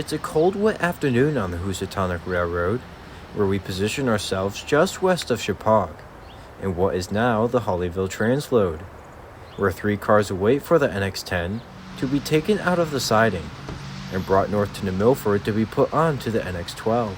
It's a cold, wet afternoon on the Housatonic Railroad, where we position ourselves just west of Chepaug, in what is now the Hollyville Transload. We're 3 cars await for the NX-10 to be taken out of the siding and brought north to New Milford to be put onto the NX-12.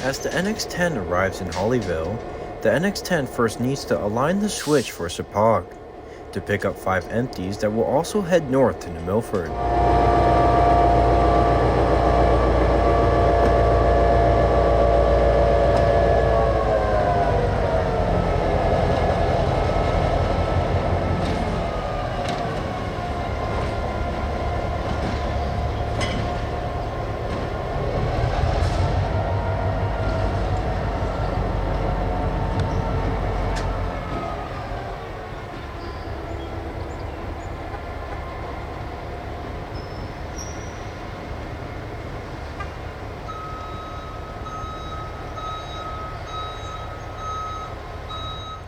As the NX-10 arrives in Hollyville, the NX-10 first needs to align the switch for Chepaug to pick up 5 empties that will also head north to New Milford.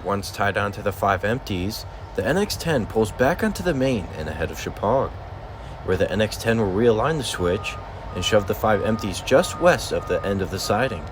Once tied onto the 5 empties, the NX-10 pulls back onto the main and ahead of Chepaug, where the NX-10 will realign the switch and shove the 5 empties just west of the end of the siding.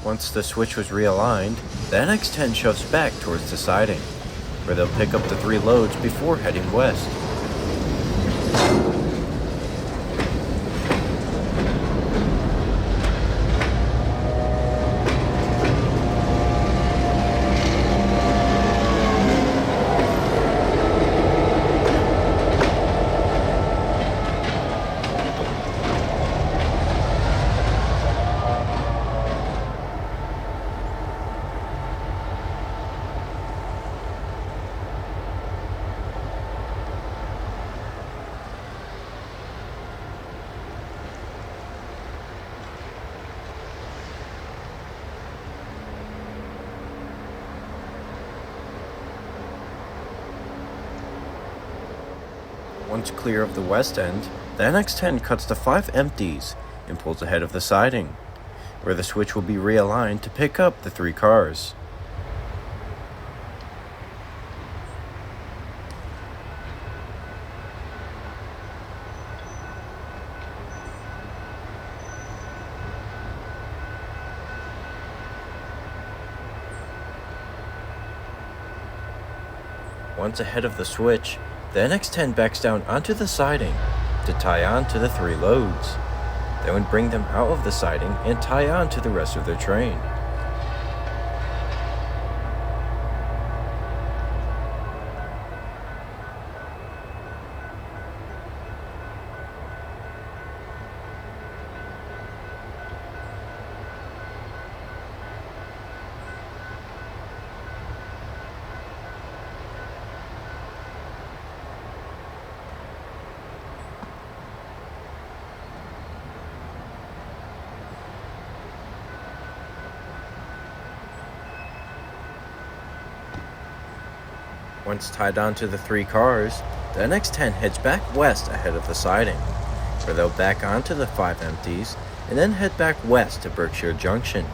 Once the switch was realigned, the NX-10 shoves back towards the siding, where they'll pick up the 3 loads before heading west. Once clear of the west end, the NX-10 cuts the 5 empties and pulls ahead of the siding, where the switch will be realigned to pick up the 3 cars. Once ahead of the switch, the NX-10 backs down onto the siding to tie on to the 3 loads. Then would bring them out of the siding and tie on to the rest of their train. Once tied onto the 3 cars, the NX-10 heads back west ahead of the siding, where they'll back onto the 5 empties and then head back west to Berkshire Junction.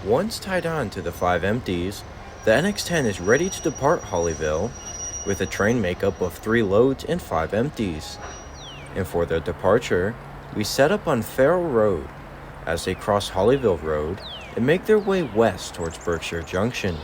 Once tied on to the 5 empties, the NX-10 is ready to depart Hollyville with a train makeup of 3 loads and 5 empties. And for their departure, we set up on Farrell Road as they cross Hollyville Road and make their way west towards Berkshire Junction.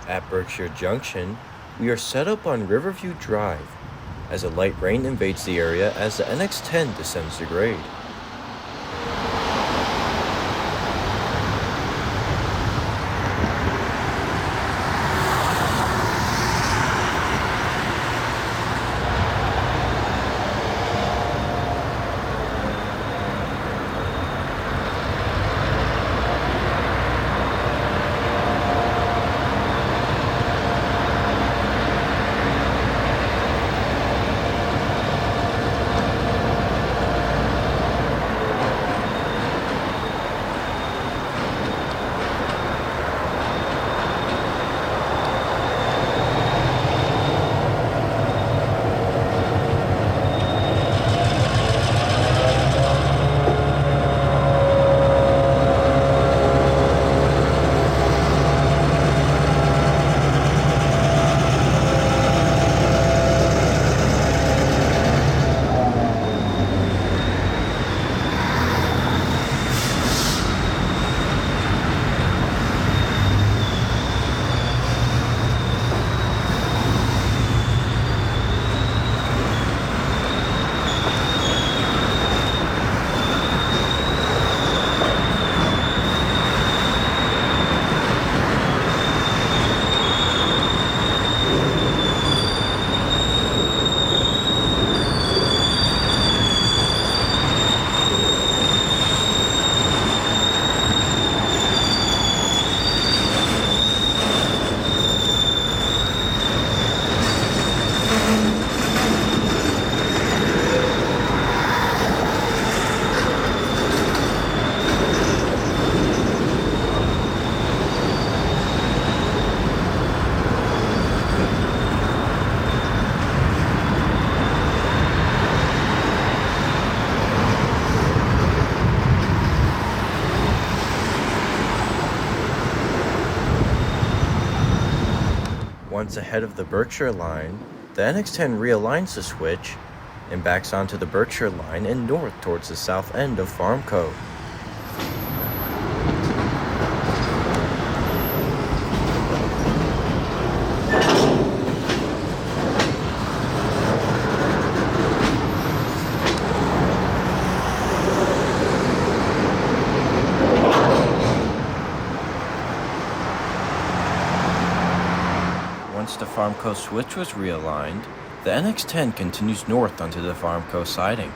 At Berkshire Junction, we are set up on Riverview Drive as a light rain invades the area as the NX-10 descends the grade. Once ahead of the Berkshire line, the NX-10 realigns the switch and backs onto the Berkshire line and north towards the south end of Farmco. Once the Farmco switch was realigned, the NX-10 continues north onto the Farmco siding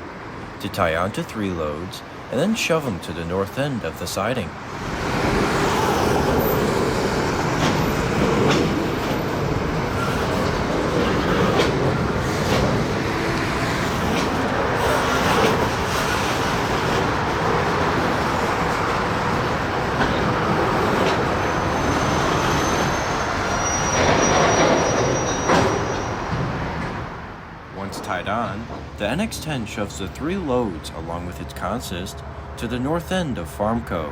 to tie onto 3 loads and then shove them to the north end of the siding. Once tied on, the NX-10 shoves the 3 loads along with its consist to the north end of Farmco.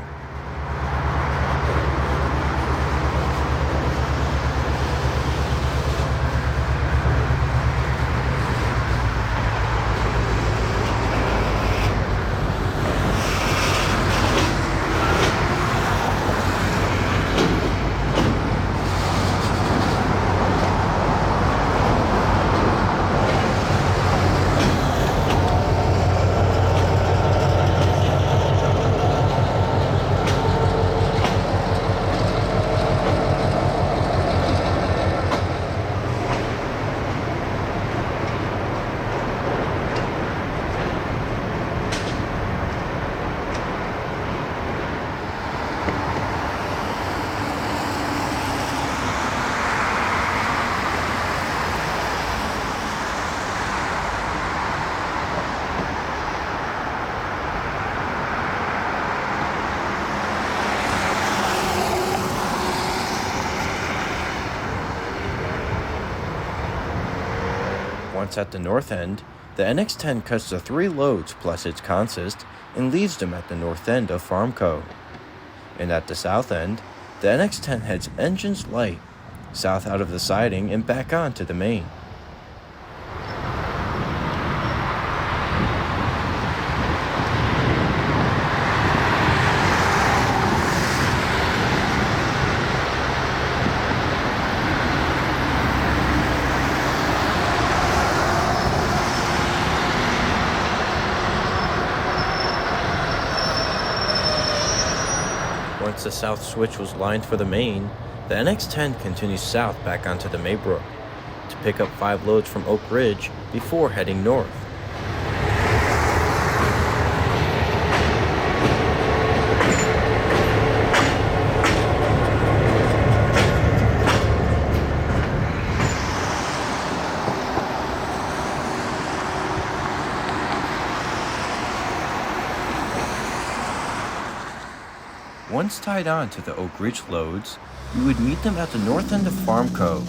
Once at the north end, the NX-10 cuts the 3 loads plus its consist and leaves them at the north end of Farmco. And at the south end, the NX-10 heads engines light, south out of the siding and back on to the main. Once the south switch was lined for the main, the NX-10 continues south back onto the Maybrook to pick up 5 loads from Oak Ridge before heading north. Once tied on to the Oak Ridge loads, we would meet them at the north end of Farmco,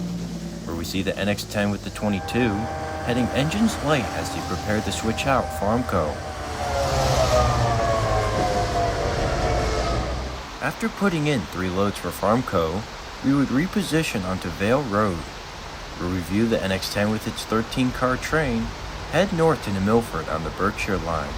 where we see the NX-10 with the 22 heading engines light as they prepare to switch out Farmco. After putting in 3 loads for Farmco, we would reposition onto Vale Road, where we view the NX-10 with its 13-car train head north into Milford on the Berkshire line.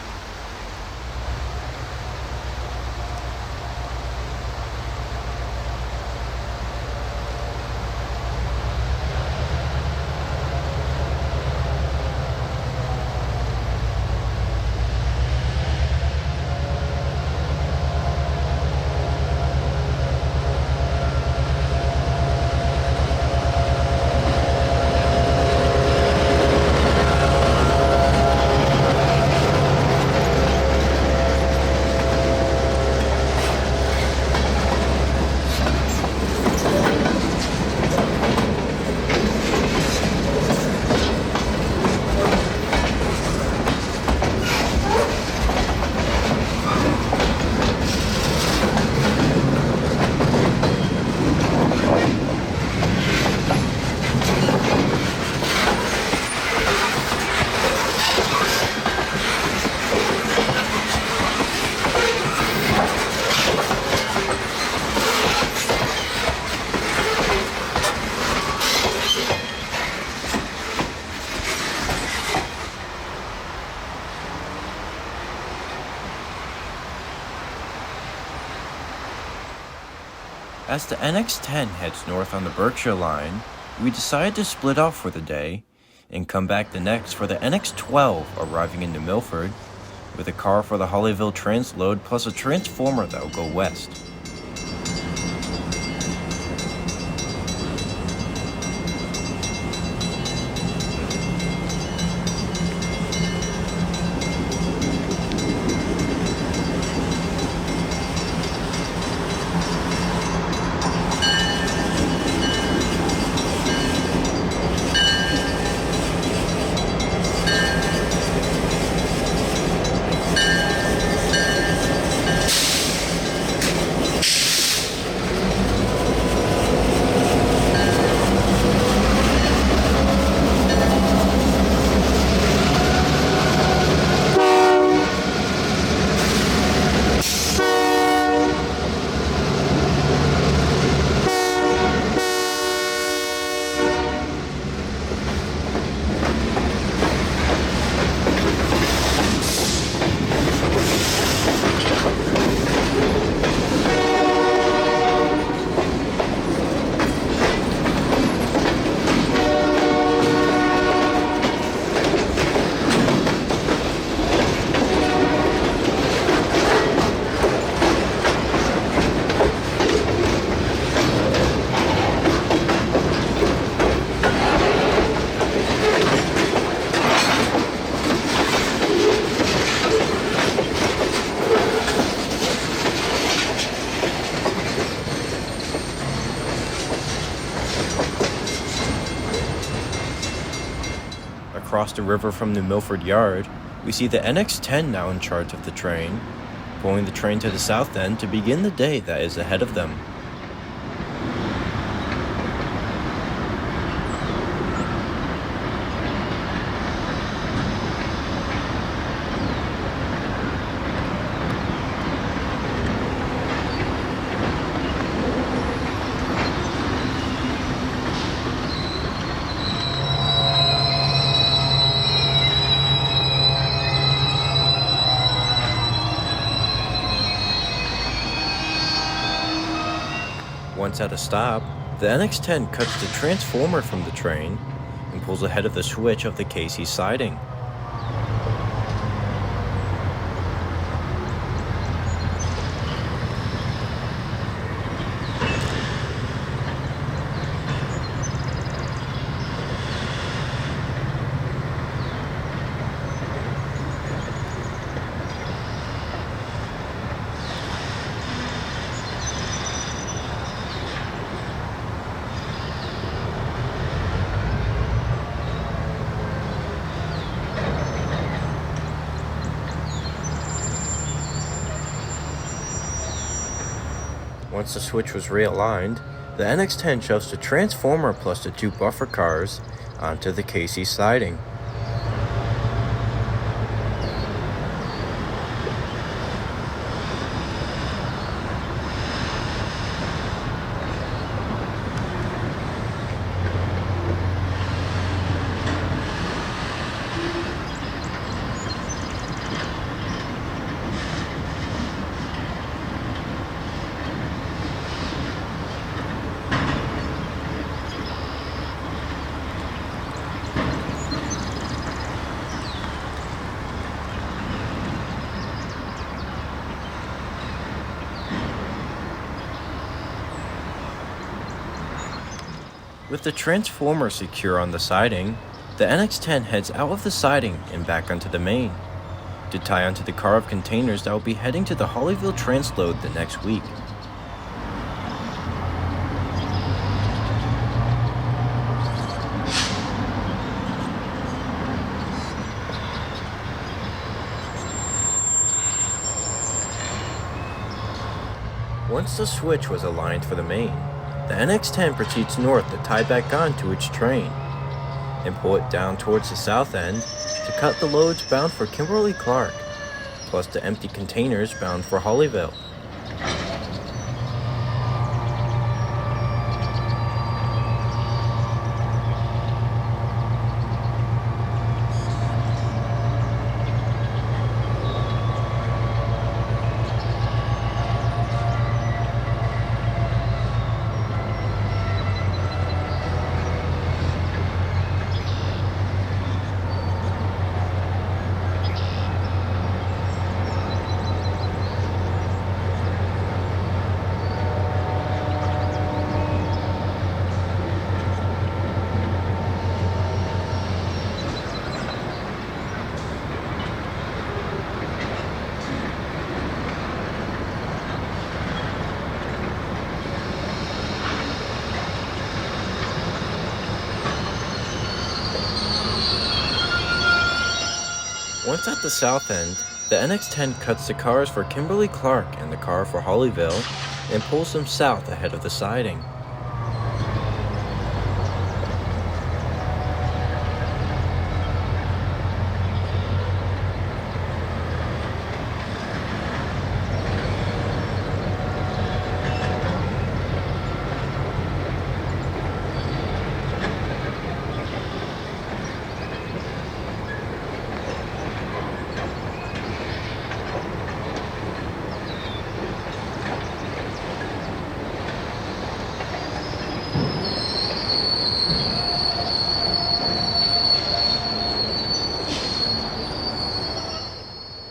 As the NX-10 heads north on the Berkshire line, we decide to split off for the day and come back the next for the NX-12 arriving in New Milford with a car for the Hollyville transload plus a transformer that will go west. Across the river from New Milford Yard, we see the NX-10 now in charge of the train, pulling the train to the south end to begin the day that is ahead of them. Once at a stop, the NX-10 cuts the transformer from the train and pulls ahead of the switch of the Casey siding. Once the switch was realigned, the NX-10 shoves the transformer plus the two buffer cars onto the Casey siding. With the transformer secure on the siding, the NX-10 heads out of the siding and back onto the main to tie onto the car of containers that will be heading to the Hollyville transload the next week. Once the switch was aligned for the main, the NX-10 proceeds north to tie back on to its train and pull it down towards the south end to cut the loads bound for Kimberly-Clark, plus the empty containers bound for Hollyville. Once at the south end, the NX-10 cuts the cars for Kimberly Clark and the car for Hollyville and pulls them south ahead of the siding.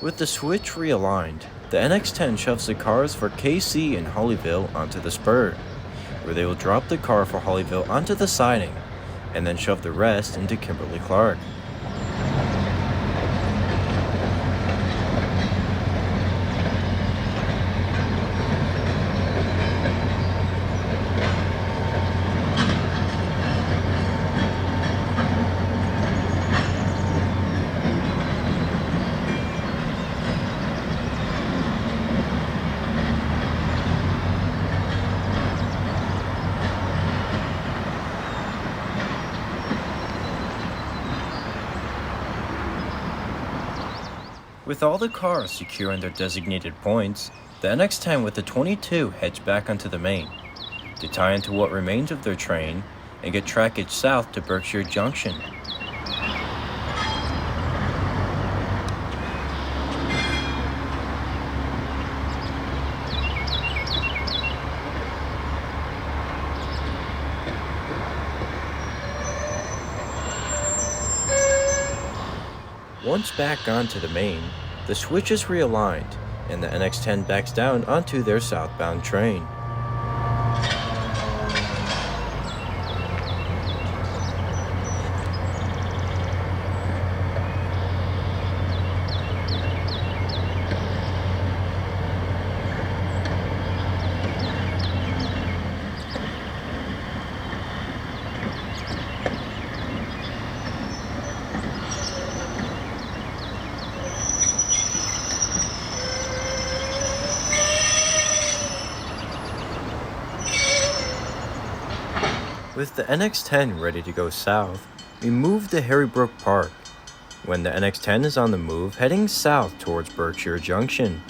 With the switch realigned, the NX-10 shoves the cars for KC and Hollyville onto the spur, where they will drop the car for Hollyville onto the siding, and then shove the rest into Kimberly Clark. With all the cars secure in their designated points, the NX-10 with the 22 heads back onto the main to tie into what remains of their train and get trackage south to Berkshire Junction. Once back onto the main, the switch is realigned, and the NX-10 backs down onto their southbound train. With the NX-10 ready to go south, we move to Harrybrook Park, when the NX-10 is on the move heading south towards Berkshire Junction.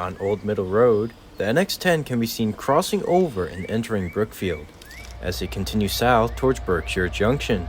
On Old Middle Road, the NX-10 can be seen crossing over and entering Brookfield as they continue south towards Berkshire Junction.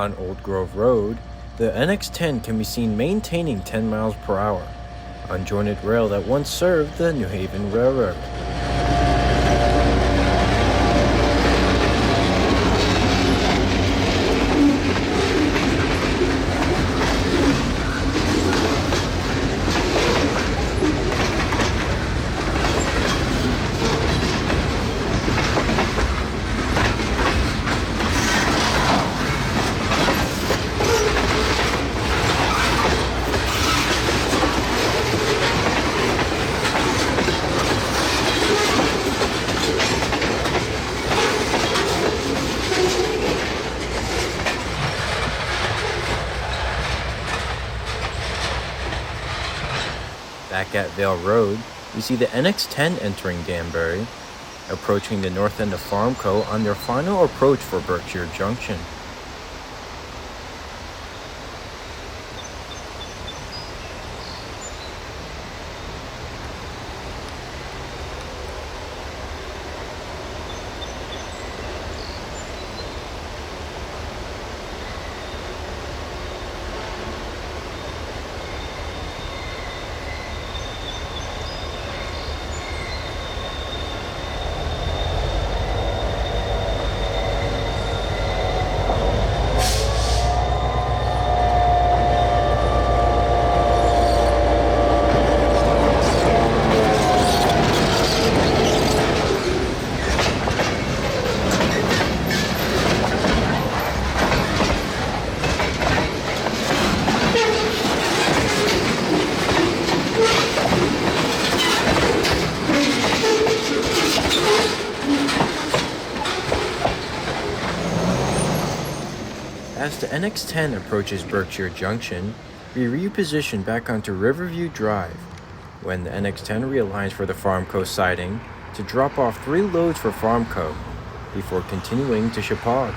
On Old Grove Road, the NX-10 can be seen maintaining 10 miles per hour, on jointed rail that once served the New Haven Railroad. Back at Vale Road, we see the NX-10 entering Danbury, approaching the north end of Farmco on their final approach for Berkshire Junction. As the NX-10 approaches Berkshire Junction, we reposition back onto Riverview Drive when the NX-10 realigns for the Farmco siding to drop off 3 loads for Farmco before continuing to Chippewa.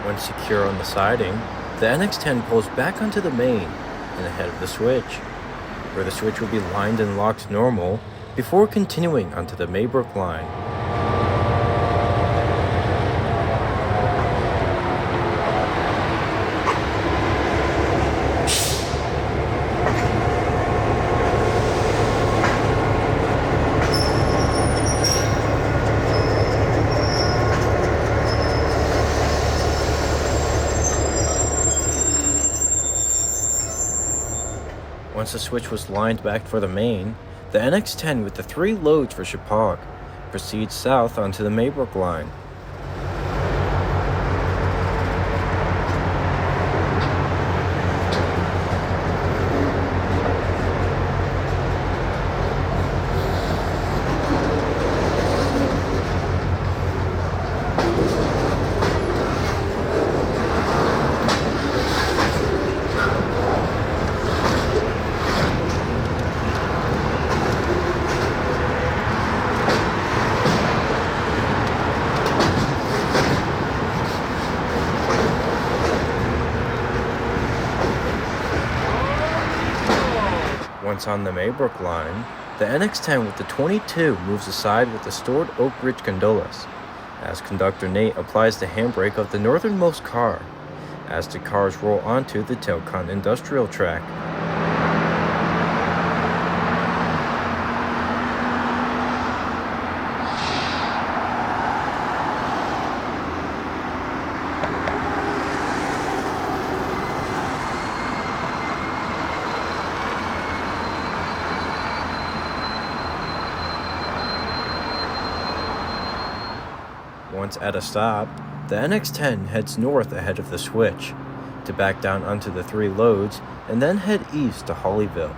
Once secure on the siding, the NX-10 pulls back onto the main and ahead of the switch, where the switch will be lined and locked normal before continuing onto the Maybrook line. Once the switch was lined back for the main, the NX-10 with the 3 loads for Chippewa proceeds south onto the Maybrook line. Once on the Maybrook line, the NX-10 with the 22 moves aside with the stored Oak Ridge gondolas, as conductor Nate applies the handbrake of the northernmost car, as the cars roll onto the Tilcon industrial track. Once at a stop, the NX-10 heads north ahead of the switch to back down onto the 3 loads and then head east to Hollyville.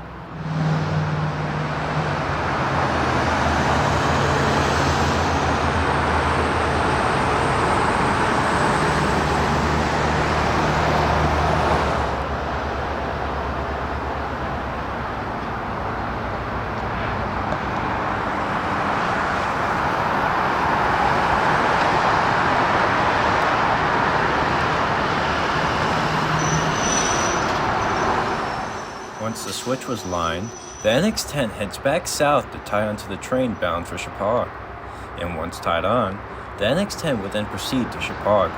Once the switch was lined, the NX-10 heads back south to tie onto the train bound for Chepag. And once tied on, the NX-10 would then proceed to Chepag.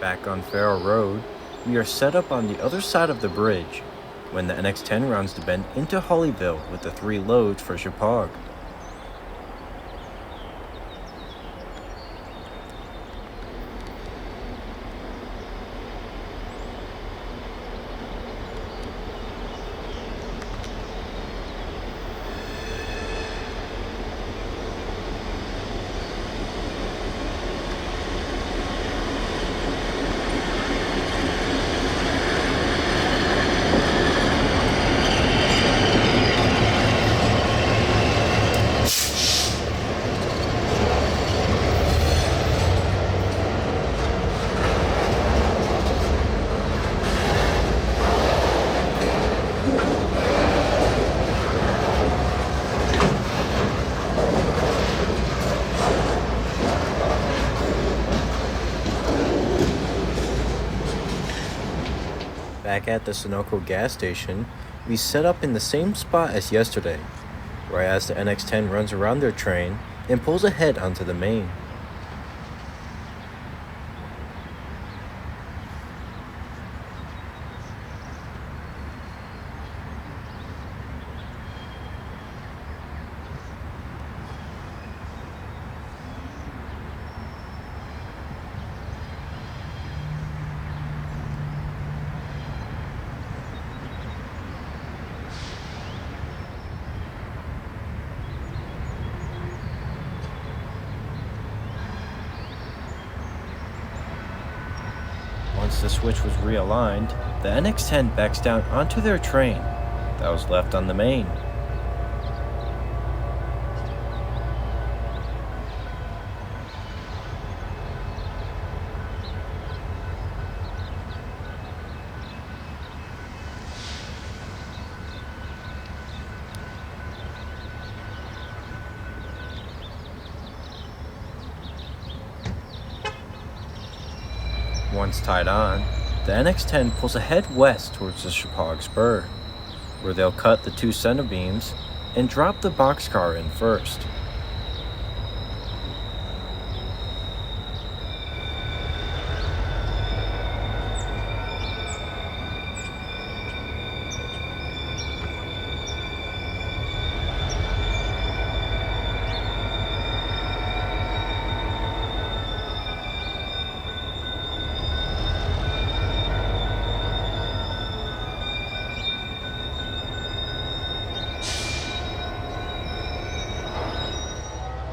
Back on Farrell Road, we are set up on the other side of the bridge when the NX-10 rounds the bend into Hollyville with the 3 loads for Chepag. Back at the Sunoco gas station, we set up in the same spot as yesterday, whereas the NX-10 runs around their train and pulls ahead onto the main. Once the switch was realigned, the NX-10 backs down onto their train that was left on the main. Once tied on, the NX-10 pulls ahead west towards the Chepag Spur, where they'll cut the 2 center beams and drop the boxcar in first.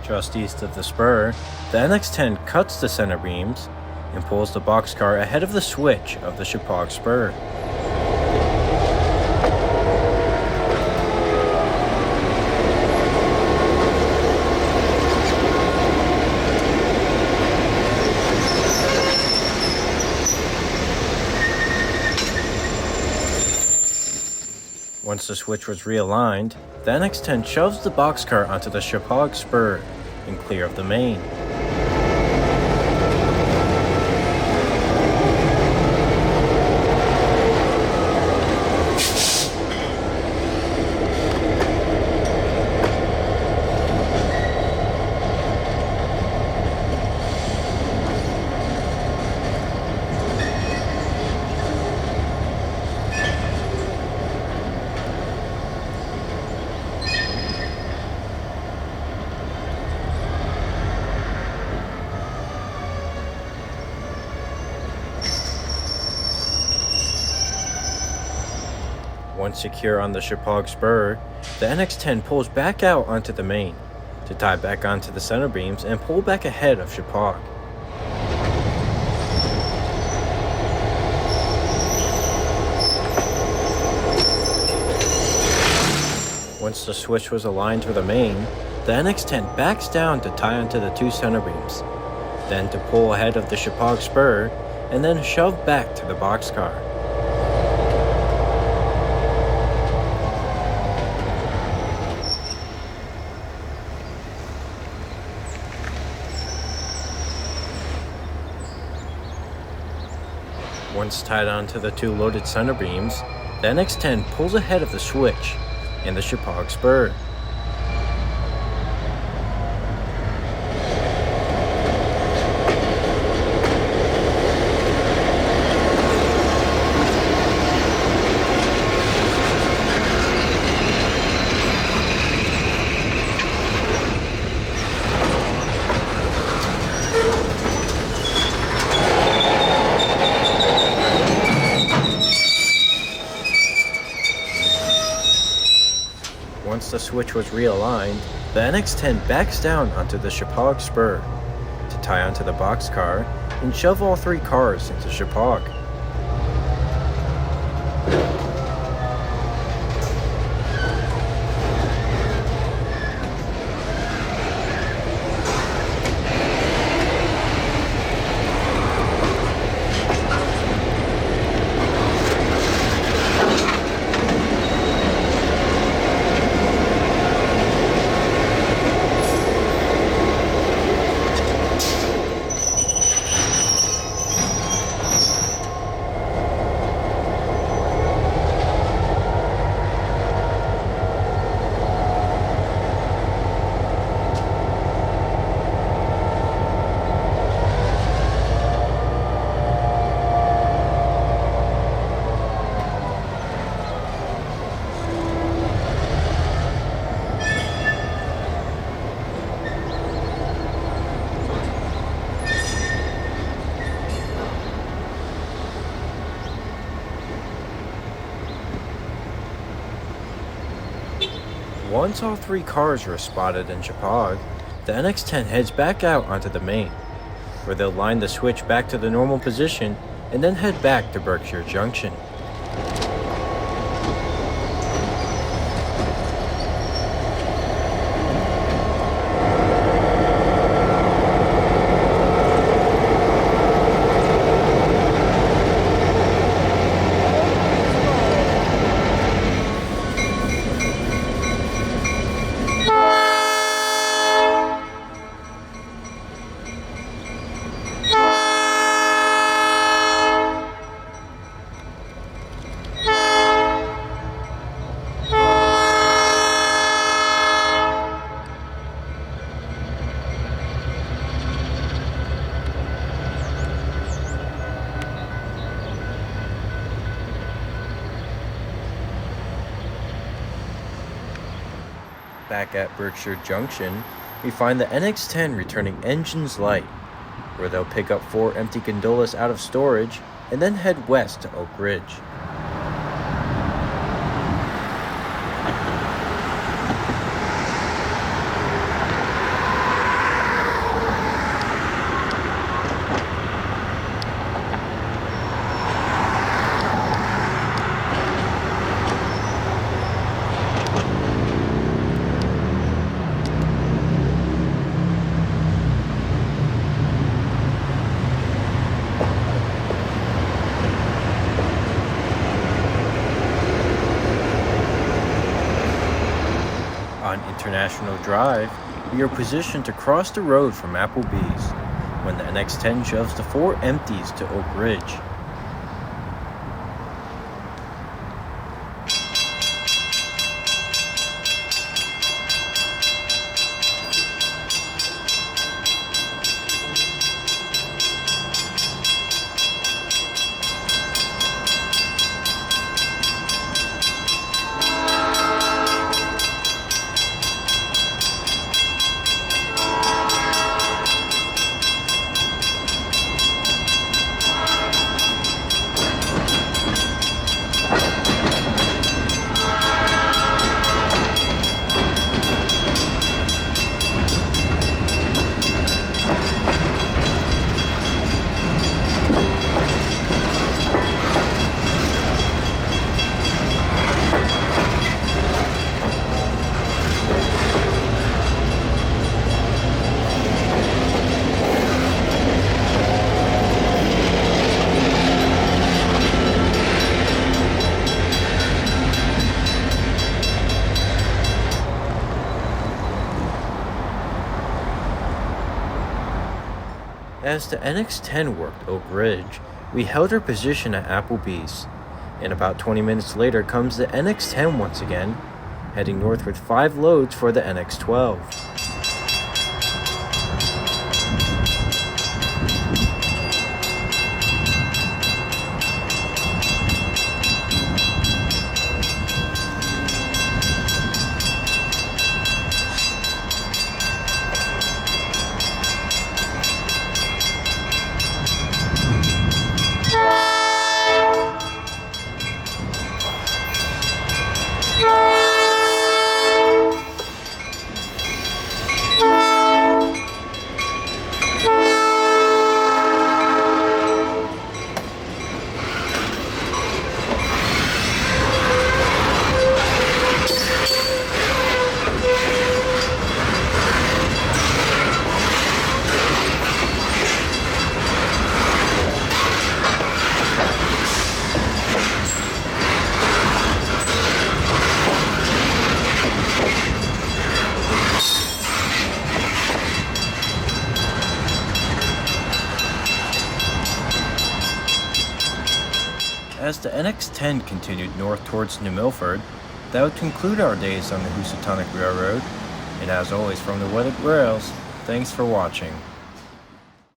Just east of the spur, the NX-10 cuts the center beams and pulls the boxcar ahead of the switch of the Chepag Spur. Once the switch was realigned, the NX-10 shoves the boxcar onto the Chepag Spur and clear of the main. Once secure on the Chepag Spur, the NX-10 pulls back out onto the main to tie back onto the center beams and pull back ahead of Chepag. Once the switch was aligned to the main, the NX-10 backs down to tie onto the two center beams, then to pull ahead of the Chippewa spur, and then shove back to the boxcar. Once tied onto the two loaded center beams, the NX-10 pulls ahead of the switch and the Chippewa spur. Once the switch was realigned, the NX-10 backs down onto the Chippewa spur to tie onto the boxcar and shove all three cars into Chippewa. Once all three cars were spotted in Chippewa, the NX-10 heads back out onto the main, where they'll line the switch back to the normal position and then head back to Berkshire Junction. Back at Berkshire Junction, we find the NX-10 returning engines light, where they'll pick up 4 empty gondolas out of storage and then head west to Oak Ridge. On International Drive, we are positioned to cross the road from Applebee's when the NX-10 shoves the 4 empties to Oak Ridge. As the NX-10 worked Oak Ridge, we held our position at Applebee's, and about 20 minutes later comes the NX-10 once again, heading north with 5 loads for the NX-12. As the NX-10 continued north towards New Milford, that would conclude our days on the Housatonic Railroad, and as always from the Weathered Rails, thanks for watching.